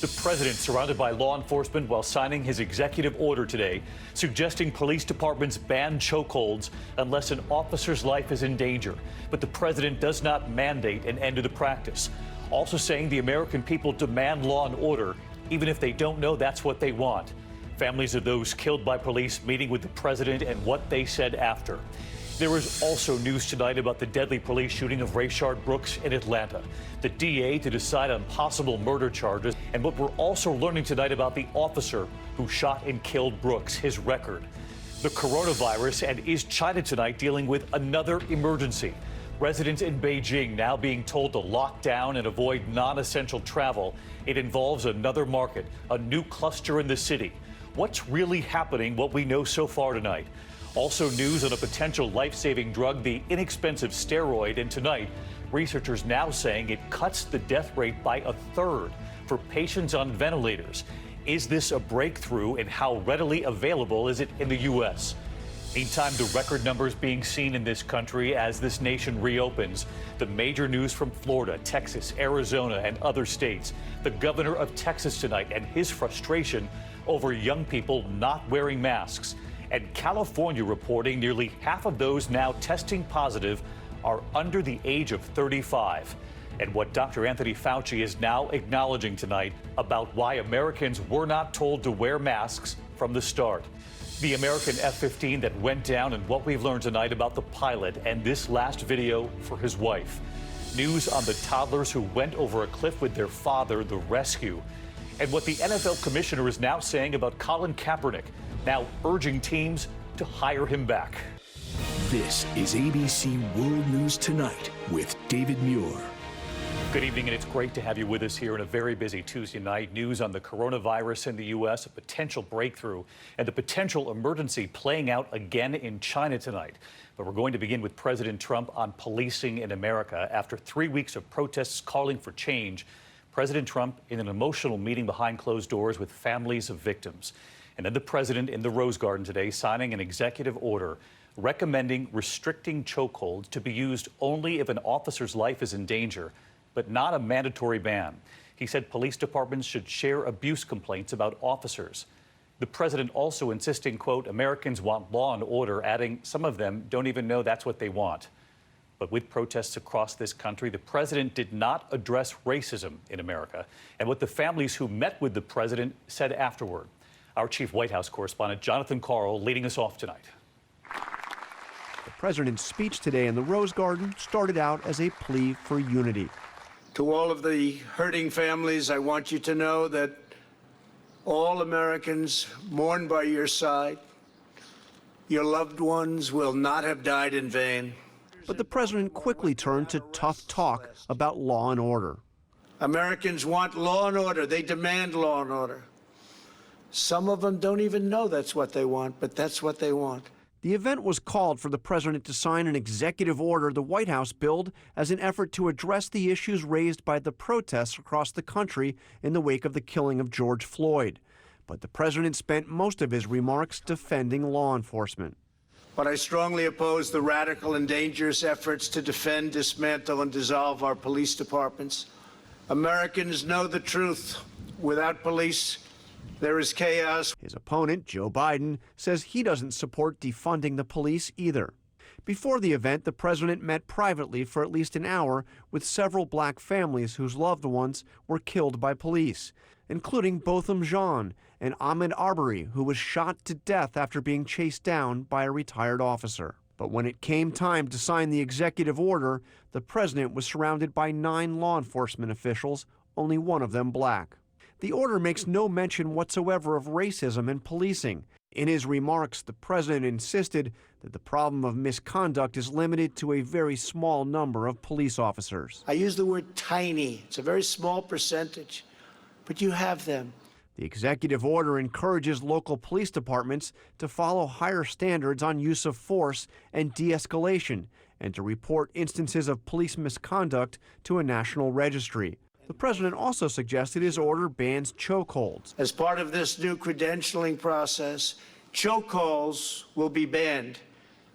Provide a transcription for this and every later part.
The president surrounded by law enforcement while signing his executive order today, suggesting police departments ban chokeholds unless an officer's life is in danger. But the president does not mandate an end to the practice. Also saying the American people demand law and order, even if they don't know that's what they want. Families of those killed by police meeting with the president and what they said after. There is also news tonight about the deadly police shooting of Rayshard Brooks in Atlanta. The DA to decide on possible murder charges, and what we're also learning tonight about the officer who shot and killed Brooks, his record. The coronavirus, and is China tonight dealing with another emergency? Residents in Beijing now being told to lock down and avoid non-essential travel. It involves another market, a new cluster in the city. What's really happening, what we know so far tonight? Also news on a potential life-saving drug, the inexpensive steroid, and tonight, researchers now saying it cuts the death rate by a third for patients on ventilators. Is this a breakthrough, and how readily available is it in the U.S.? Meantime, the record numbers being seen in this country as this nation reopens. The major news from Florida, Texas, Arizona, and other states. The governor of Texas tonight and his frustration over young people not wearing masks. And California reporting nearly half of those now testing positive are under the age of 35. And what Dr. Anthony Fauci is now acknowledging tonight about why Americans were not told to wear masks from the start. The American F-15 that went down, and what we've learned tonight about the pilot and this last video for his wife. News on the toddlers who went over a cliff with their father, the rescue. And what the NFL commissioner is now saying about Colin Kaepernick, now urging teams to hire him back. This is ABC World News Tonight with David Muir. Good evening, and it's great to have you with us here on a very busy Tuesday night. News on the coronavirus in the U.S., a potential breakthrough, and the potential emergency playing out again in China tonight. But we're going to begin with President Trump on policing in America. After 3 weeks of protests calling for change, President Trump in an emotional meeting behind closed doors with families of victims. And then the president in the Rose Garden today signing an executive order recommending restricting chokeholds to be used only if an officer's life is in danger, but not a mandatory ban. He said police departments should share abuse complaints about officers. The president also insisting, quote, Americans want law and order, adding some of them don't even know that's what they want. But with protests across this country, the president did not address racism in America and what the families who met with the president said afterward. Our chief White House correspondent, Jonathan Karl, leading us off tonight. The president's speech today in the Rose Garden started out as a plea for unity. To all of the hurting families, I want you to know that all Americans mourn by your side. Your loved ones will not have died in vain. But the president quickly turned to tough talk about law and order. Americans want law and order. They demand law and order. Some of them don't even know that's what they want, but that's what they want. The event was called for the president to sign an executive order the White House billed as an effort to address the issues raised by the protests across the country in the wake of the killing of George Floyd. But the president spent most of his remarks defending law enforcement. But I strongly oppose the radical and dangerous efforts to defend, dismantle, and dissolve our police departments. Americans know the truth. Without police, there is chaos. His opponent, Joe Biden, says he doesn't support defunding the police either. Before the event, the president met privately for at least an hour with several black families whose loved ones were killed by police, including Botham Jean and Ahmaud Arbery, who was shot to death after being chased down by a retired officer. But when it came time to sign the executive order, the president was surrounded by 9 law enforcement officials, only one of them black. The order makes no mention whatsoever of racism in policing. In his remarks, the president insisted that the problem of misconduct is limited to a very small number of police officers. I use the word tiny. It's a very small percentage, but you have them. The executive order encourages local police departments to follow higher standards on use of force and de-escalation, and to report instances of police misconduct to a national registry. The president also suggested his order bans chokeholds. As part of this new credentialing process, chokeholds will be banned,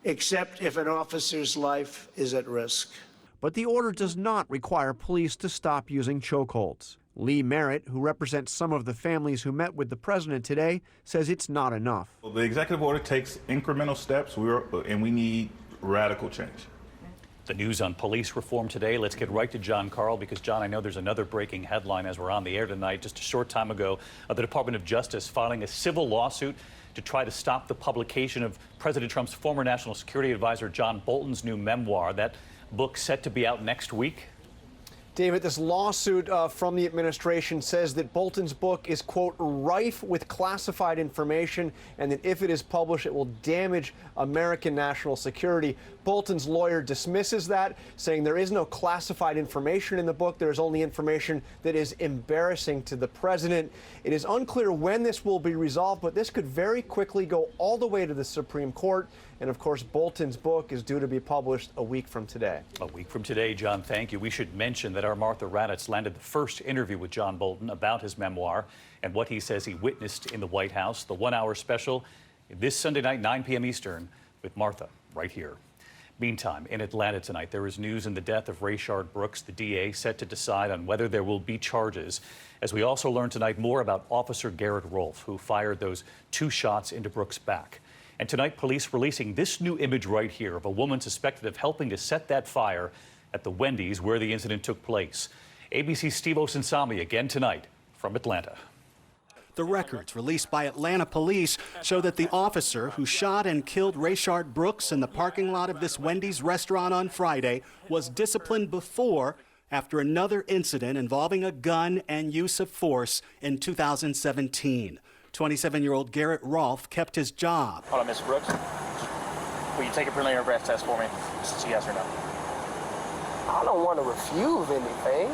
except if an officer's life is at risk. But the order does not require police to stop using chokeholds. Lee Merritt, who represents some of the families who met with the president today, says it's not enough. Well, the executive order takes incremental steps, and we need radical change. The news on police reform today. Let's get right to John Carl, because, John, I know there's another breaking headline as we're on the air tonight. Just a short time ago, the Department of Justice filing a civil lawsuit to try to stop the publication of President Trump's former national security advisor John Bolton's new memoir. That book set to be out next week. David, this lawsuit from the administration says that Bolton's book is, quote, rife with classified information, and that if it is published, it will damage American national security. Bolton's lawyer dismisses that, saying there is no classified information in the book. There is only information that is embarrassing to the president. It is unclear when this will be resolved, but this could very quickly go all the way to the Supreme Court. And of course, Bolton's book is due to be published a week from today. A week from today, John, thank you. We should mention that our Martha Raddatz landed the first interview with John Bolton about his memoir and what he says he witnessed in the White House. The 1-hour special this Sunday night, 9 p.m. Eastern, with Martha right here. Meantime, in Atlanta tonight, there is news in the death of Rayshard Brooks, the DA set to decide on whether there will be charges. As we also learn tonight more about Officer Garrett Rolfe, who fired those 2 shots into Brooks' back. And tonight, police releasing this new image right here of a woman suspected of helping to set that fire at the Wendy's where the incident took place. ABC's Steve Osunsami again tonight from Atlanta. The records released by Atlanta police show that the officer who shot and killed Rayshard Brooks in the parking lot of this Wendy's restaurant on Friday was disciplined before after another incident involving a gun and use of force in 2017. 27-year-old Garrett Rolfe kept his job. Hold on, Miss Brooks. Will you take a preliminary breath test for me? Just yes or no. I don't want to refuse anything.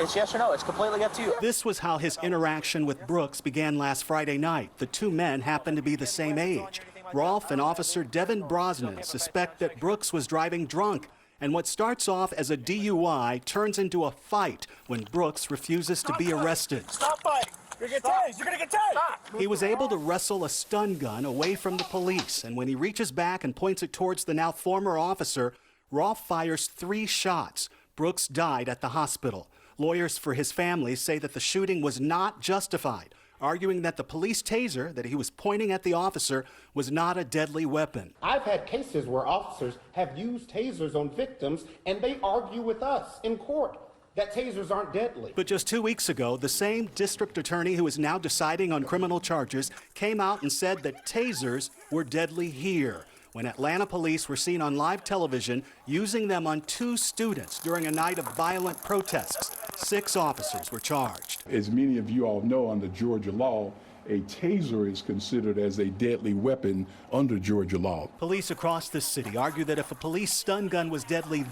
It's yes or no. It's completely up to you. This was how his interaction with Brooks began last Friday night. The 2 men happened to be the same age. Rolfe and Officer Devin Brosnan suspect that Brooks was driving drunk, and what starts off as a DUI turns into a fight when Brooks refuses to be arrested. Stop fighting. You're going to get tased. You're going to get tased. He was able to wrestle a stun gun away from the police, and when he reaches back and points it towards the now former officer, Rolfe fires 3 shots. Brooks died at the hospital. Lawyers for his family say that the shooting was not justified, arguing that the police taser that he was pointing at the officer was not a deadly weapon. I've had cases where officers have used tasers on victims, and they argue with us in court that tasers aren't deadly. But just 2 weeks ago, the same district attorney who is now deciding on criminal charges came out and said that tasers were deadly here, when Atlanta police were seen on live television using them on 2 students during a night of violent protests. 6 officers were charged. As many of you all know, under Georgia law, a taser is considered as a deadly weapon under Georgia law. Police across the city argue that if a police stun gun was deadly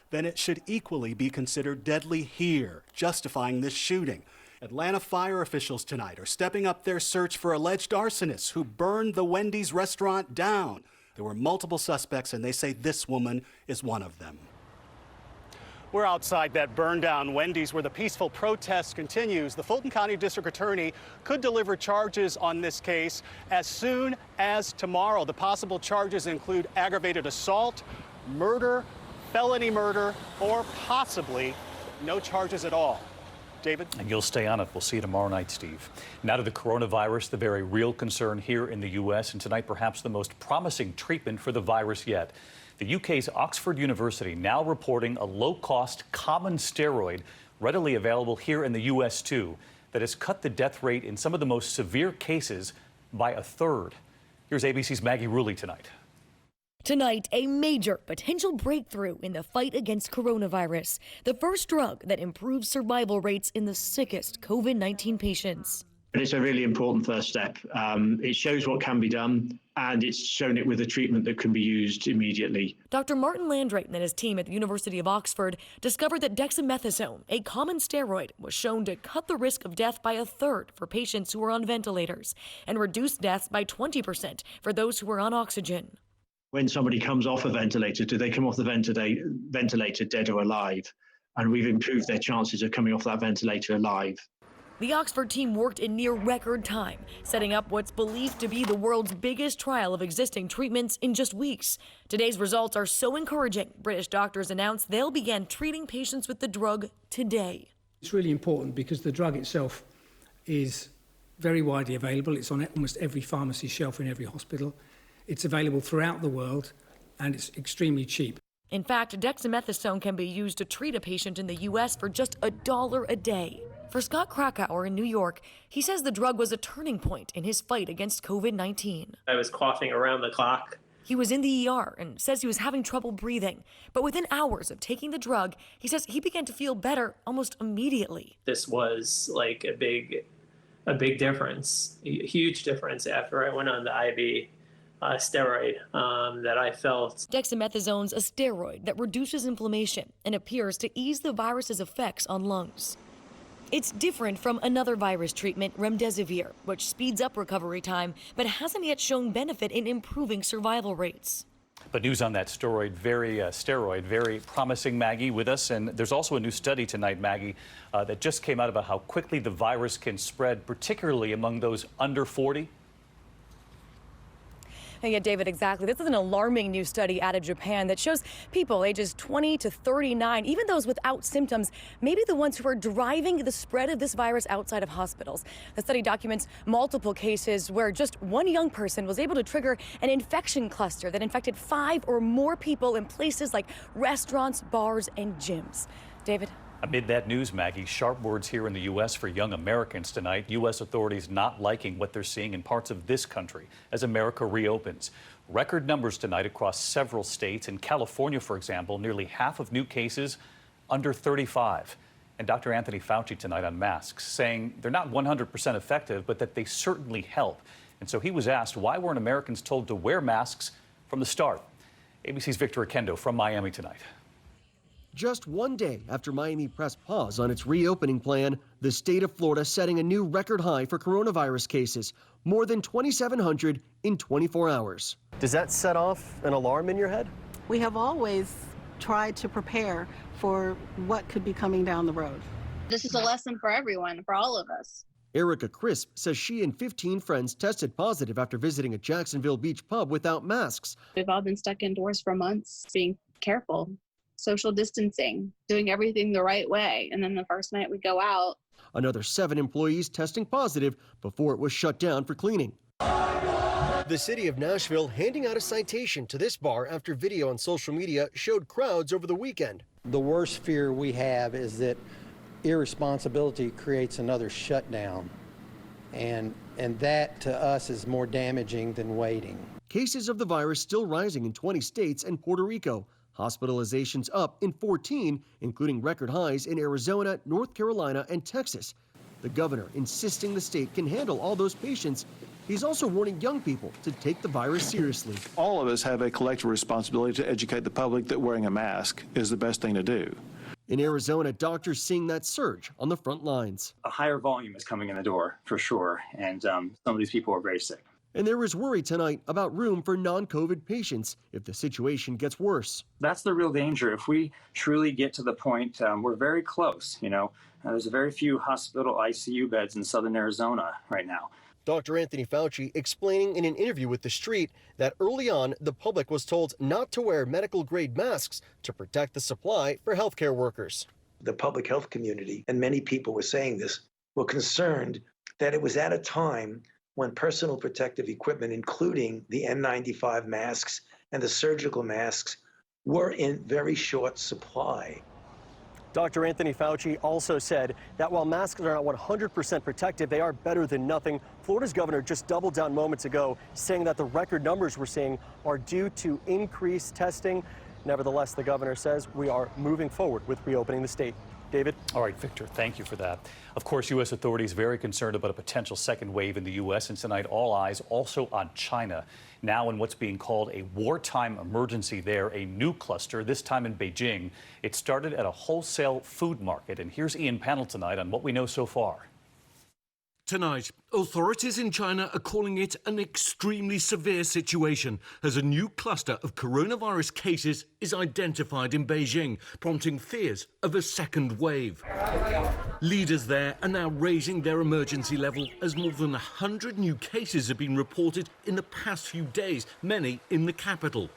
then it should equally be considered deadly here, justifying this shooting. Atlanta fire officials tonight are stepping up their search for alleged arsonists who burned the Wendy's restaurant down. There were multiple suspects, and they say this woman is one of them. We're outside that burned-down Wendy's where the peaceful protest continues. The Fulton County District Attorney could deliver charges on this case as soon as tomorrow. The possible charges include aggravated assault, murder, felony murder, or possibly no charges at all. David? And you'll stay on it. We'll see you tomorrow night, Steve. Now to the coronavirus, the very real concern here in the U.S., and tonight perhaps the most promising treatment for the virus yet. The UK's Oxford University now reporting a low-cost common steroid readily available here in the U.S. too that has cut the death rate in some of the most severe cases by 1/3. Here's ABC's Maggie Rulli tonight. Tonight, a major potential breakthrough in the fight against coronavirus. The first drug that improves survival rates in the sickest COVID-19 patients. It's a really important first step. It shows what can be done, and it's shown it with a treatment that can be used immediately. Dr. Martin Landrate and his team at the University of Oxford discovered that dexamethasone, a common steroid, was shown to cut the risk of death by 1/3 for patients who are on ventilators and reduce deaths by 20% for those who are on oxygen. When somebody comes off a ventilator, do they come off the ventilator dead or alive? And we've improved their chances of coming off that ventilator alive. The Oxford team worked in near record time, setting up what's believed to be the world's biggest trial of existing treatments in just weeks. Today's results are so encouraging, British doctors announced they'll begin treating patients with the drug today. It's really important because the drug itself is very widely available. It's on almost every pharmacy shelf in every hospital. It's available throughout the world, and it's extremely cheap. In fact, dexamethasone can be used to treat a patient in the U.S. for just $1 a day. For Scott Krakauer in New York, he says the drug was a turning point in his fight against COVID-19. I was coughing around the clock. He was in the ER and says he was having trouble breathing. But within hours of taking the drug, he says he began to feel better almost immediately. This was like a big difference, a huge difference after I went on the IV steroid that I felt. Dexamethasone's a steroid that reduces inflammation and appears to ease the virus's effects on lungs. It's different from another virus treatment, remdesivir, which speeds up recovery time, but hasn't yet shown benefit in improving survival rates. But news on that steroid, very promising, Maggie, with us. And there's also a new study tonight, Maggie, that just came out about how quickly the virus can spread, particularly among those under 40. Yeah, David, exactly. This is an alarming new study out of Japan that shows people ages 20 to 39, even those without symptoms, may be the ones who are driving the spread of this virus outside of hospitals. The study documents multiple cases where just one young person was able to trigger an infection cluster that infected 5 or more people in places like restaurants, bars, and gyms. David? Amid that news, Maggie, sharp words here in the U.S. for young Americans tonight. U.S. authorities not liking what they're seeing in parts of this country as America reopens. Record numbers tonight across several states. In California, for example, nearly half of new cases under 35. And Dr. Anthony Fauci tonight on masks, saying they're not 100% effective, but that they certainly help. And so he was asked, why weren't Americans told to wear masks from the start? ABC's Victor Akendo from Miami tonight. Just one day after Miami pressed pause on its reopening plan, the state of Florida setting a new record high for coronavirus cases, more than 2,700 in 24 hours. Does that set off an alarm in your head? We have always tried to prepare for what could be coming down the road. This is a lesson for everyone, for all of us. Erica Crisp says she and 15 friends tested positive after visiting a Jacksonville Beach pub without masks. We've all been stuck indoors for months, being careful. Social distancing, doing everything the right way. And then the first night we go out. Another 7 employees testing positive before it was shut down for cleaning. The city of Nashville handing out a citation to this bar after video on social media showed crowds over the weekend. The worst fear we have is that irresponsibility creates another shutdown. And that to us is more damaging than waiting. Cases of the virus still rising in 20 states and Puerto Rico. Hospitalizations up in 14, including record highs in Arizona, North Carolina, and Texas. The governor insisting the state can handle all those patients. He's also warning young people to take the virus seriously. All of us have a collective responsibility to educate the public that wearing a mask is the best thing to do. In Arizona, doctors seeing that surge on the front lines. A higher volume is coming in the door, for sure, and some of these people are very sick. And there is worry tonight about room for non-COVID patients if the situation gets worse. That's the real danger. If we truly get to the point, we're very close, there's a very few hospital ICU beds in southern Arizona right now. Dr. Anthony Fauci explaining in an interview with The Street that early on, the public was told not to wear medical-grade masks to protect the supply for healthcare workers. The public health community, and many people were saying this, were concerned that it was at a time when personal protective equipment, including the N95 masks and the surgical masks, were in very short supply. Dr. Anthony Fauci also said that while masks are not 100% protective, they are better than nothing. Florida's governor just doubled down moments ago, saying that the record numbers we're seeing are due to increased testing. Nevertheless, the governor says we are moving forward with reopening the state. David? All right, Victor, thank you for that. Of course, U.S. authorities very concerned about a potential second wave in the U.S. And tonight, all eyes also on China. Now in what's being called a wartime emergency there, a new cluster, this time in Beijing. It started at a wholesale food market. And here's Ian Pannell tonight on what we know so far. Tonight, authorities in China are calling it an extremely severe situation as a new cluster of coronavirus cases is identified in Beijing, prompting fears of a second wave. Leaders there are now raising their emergency level as more than 100 new cases have been reported in the past few days, many in the capital.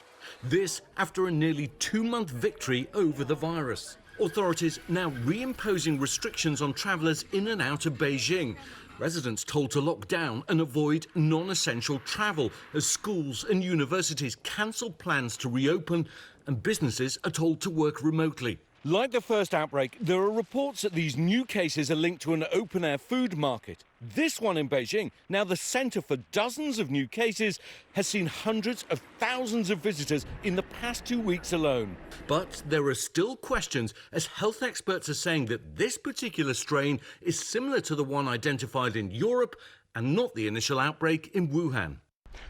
This after a nearly 2-month victory over the virus. authorities now reimposing restrictions on travellers in and out of Beijing. Residents told to lock down and avoid non-essential travel as schools and universities cancel plans to reopen and businesses are told to work remotely. Like the first outbreak, there are reports that these new cases are linked to an open-air food market. This one in Beijing, now the centre for dozens of new cases, has seen hundreds of thousands of visitors in the past 2 weeks alone. But there are still questions, as health experts are saying that this particular strain is similar to the one identified in Europe and not the initial outbreak in Wuhan.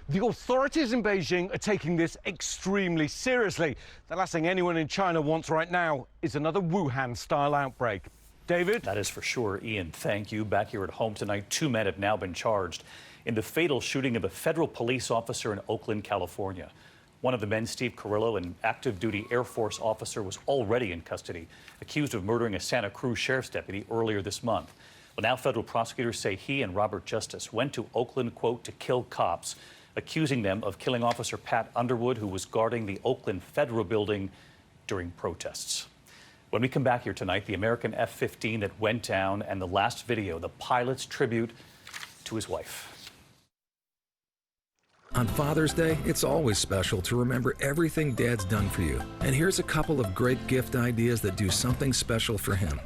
The authorities in Beijing are taking this extremely seriously. The last thing anyone in China wants right now is another Wuhan-style outbreak. David? That is for sure. Ian, thank you. Back here at home tonight, 2 men have now been charged in the fatal shooting of a federal police officer in Oakland, California. One of the men, Steve Carrillo, an active-duty Air Force officer, was already in custody, accused of murdering a Santa Cruz sheriff's deputy earlier this month. Well, now federal prosecutors say he and Robert Justice went to Oakland, quote, to kill cops, accusing them of killing Officer Pat Underwood, who was guarding the Oakland Federal Building during protests. When we come back here tonight, the American F-15 that went down and the last video, the pilot's tribute to his wife. On Father's Day, it's always special to remember everything Dad's done for you. And here's a couple of great gift ideas that do something special for him.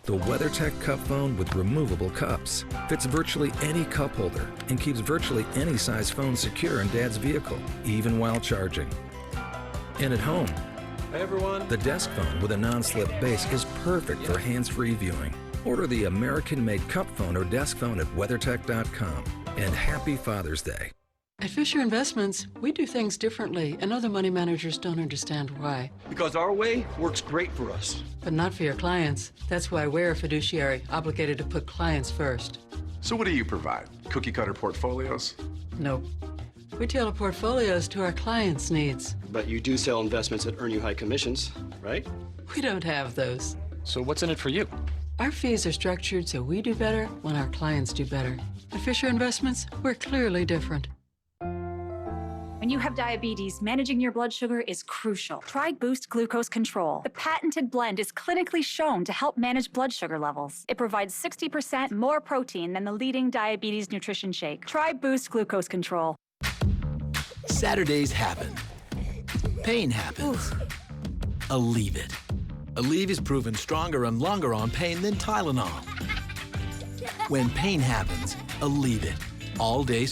The WeatherTech Cup Phone with removable cups. Fits virtually any cup holder and keeps virtually any size phone secure in Dad's vehicle, even while charging. And at home, hey everyone, the desk phone with a non-slip base is perfect for hands-free viewing. Order the American-made cup phone or desk phone at WeatherTech.com. And happy Father's Day. At Fisher Investments, we do things differently, and other money managers don't understand why. Because our way works great for us. But not for your clients. That's why we're a fiduciary, obligated to put clients first. So what do you provide? Cookie-cutter portfolios? Nope. We tailor portfolios to our clients' needs. But you do sell investments that earn you high commissions, right? We don't have those. So what's in it for you? Our fees are structured so we do better when our clients do better. At Fisher Investments, we're clearly different. When you have diabetes, managing your blood sugar is crucial. Try Boost Glucose Control. The patented blend is clinically shown to help manage blood sugar levels. It provides 60% more protein than the leading diabetes nutrition shake. Try Boost Glucose Control. Saturdays happen. Pain happens. Aleve it. Aleve is proven stronger and longer on pain than Tylenol. When pain happens, Aleve it. All day.